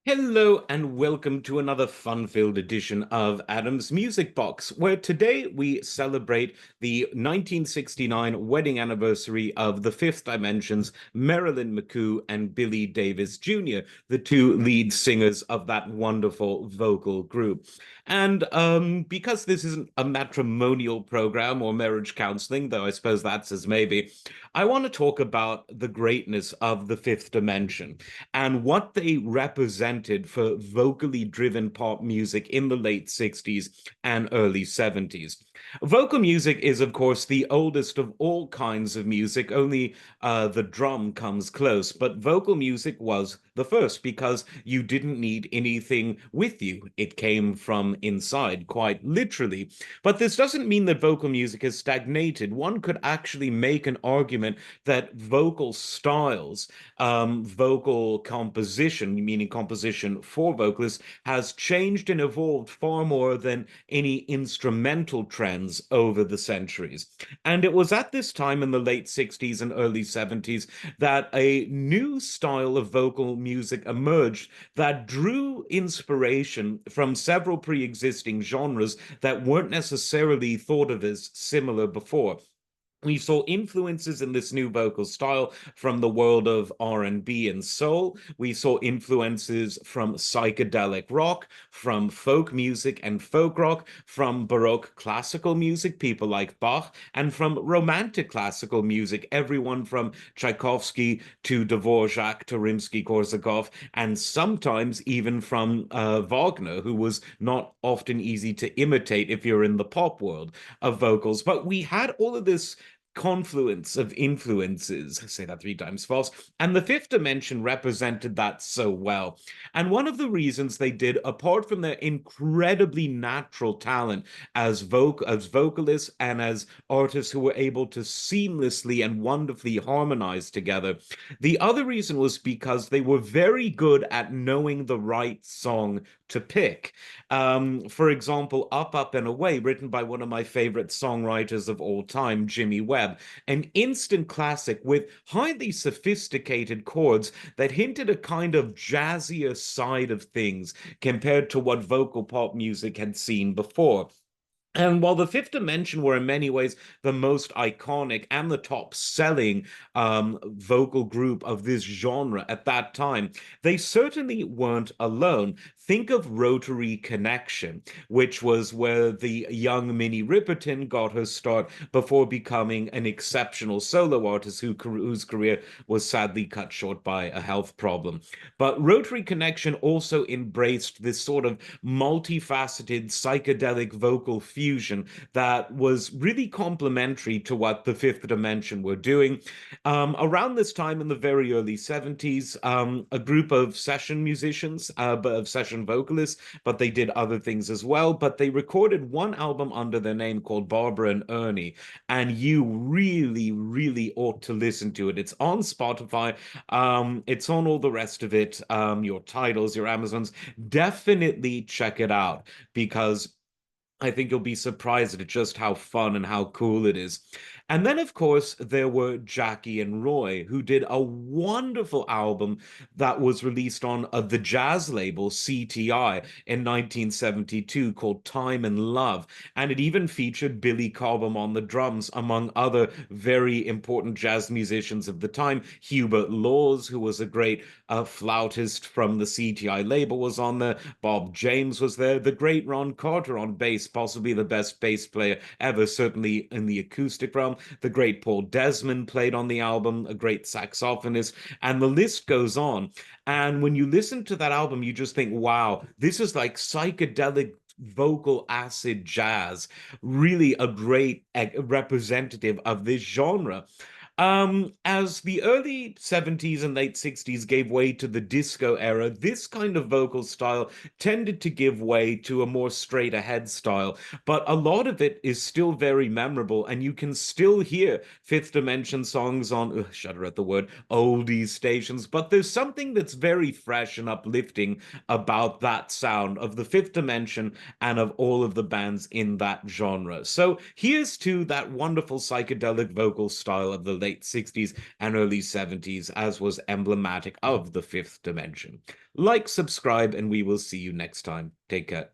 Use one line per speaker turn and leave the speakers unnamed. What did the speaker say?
Hello and welcome to another fun-filled edition of Adam's Music Box, where today we celebrate the 1969 wedding anniversary of the Fifth Dimension's Marilyn McCoo and Billy Davis Jr., the two lead singers of that wonderful vocal group. And because this isn't a matrimonial program or marriage counseling, though I suppose that's as maybe, I want to talk about the greatness of the Fifth Dimension and what they represented for vocally driven pop music in the late 60s and early 70s. Vocal music is, of course, the oldest of all kinds of music. Only the drum comes close. But vocal music was the first because you didn't need anything with you. It came from inside, quite literally. But this doesn't mean that vocal music has stagnated. One could actually make an argument that vocal styles, vocal composition, meaning composition for vocalists, has changed and evolved far more than any instrumental trends over the centuries. And it was at this time in the late 60s and early 70s that a new style of vocal music emerged that drew inspiration from several pre-existing genres that weren't necessarily thought of as similar before. We saw influences in this new vocal style from the world of R&B and soul. We saw influences from psychedelic rock, from folk music and folk rock, from Baroque classical music, people like Bach, and from romantic classical music, everyone from Tchaikovsky to Dvorak to Rimsky-Korsakov, and sometimes even from Wagner, who was not often easy to imitate if you're in the pop world of vocals. But we had all of this confluence of influences. I say that three times fast. And the Fifth Dimension represented that so well. And one of the reasons they did, apart from their incredibly natural talent as vocalists and as artists who were able to seamlessly and wonderfully harmonize together, the other reason was because they were very good at knowing the right song to pick. For example, Up, Up and Away, written by one of my favorite songwriters of all time, Jimmy Webb, an instant classic with highly sophisticated chords that hinted a kind of jazzier side of things compared to what vocal pop music had seen before. And while the Fifth Dimension were in many ways the most iconic and the top selling vocal group of this genre at that time, they certainly weren't alone. Think of Rotary Connection, which was where the young Minnie Riperton got her start before becoming an exceptional solo artist whose career was sadly cut short by a health problem. But Rotary Connection also embraced this sort of multifaceted psychedelic vocal fusion that was really complementary to what the Fifth Dimension were doing. Around this time in the very early 70s, a group of session musicians, of session vocalists, but they did other things as well. But they recorded one album under their name called Barbara and Ernie, and you really, really ought to listen to it. It's on Spotify. It's on all the rest of it. Your titles, your Amazons. Definitely check it out because I think you'll be surprised at just how fun and how cool it is. And then, of course, there were Jackie and Roy, who did a wonderful album that was released on the jazz label CTI in 1972 called Time and Love. And it even featured Billy Cobham on the drums, among other very important jazz musicians of the time. Hubert Laws, who was a great flautist from the CTI label, was on there. Bob James was there. The great Ron Carter on bass, possibly the best bass player ever, certainly in the acoustic realm. The great Paul Desmond played on the album, a great saxophonist, and the list goes on. And when you listen to that album, you just think, wow, this is like psychedelic vocal acid jazz, really a great representative of this genre. As the early 70s and late 60s gave way to the disco era, this kind of vocal style tended to give way to a more straight ahead style. But a lot of it is still very memorable, and you can still hear Fifth Dimension songs on, shudder at the word, oldies stations. But there's something that's very fresh and uplifting about that sound of the Fifth Dimension and of all of the bands in that genre. So here's to that wonderful psychedelic vocal style of the late 60s and early 70s, as was emblematic of the fifth dimension. Like, subscribe, and we will see you next time. Take care.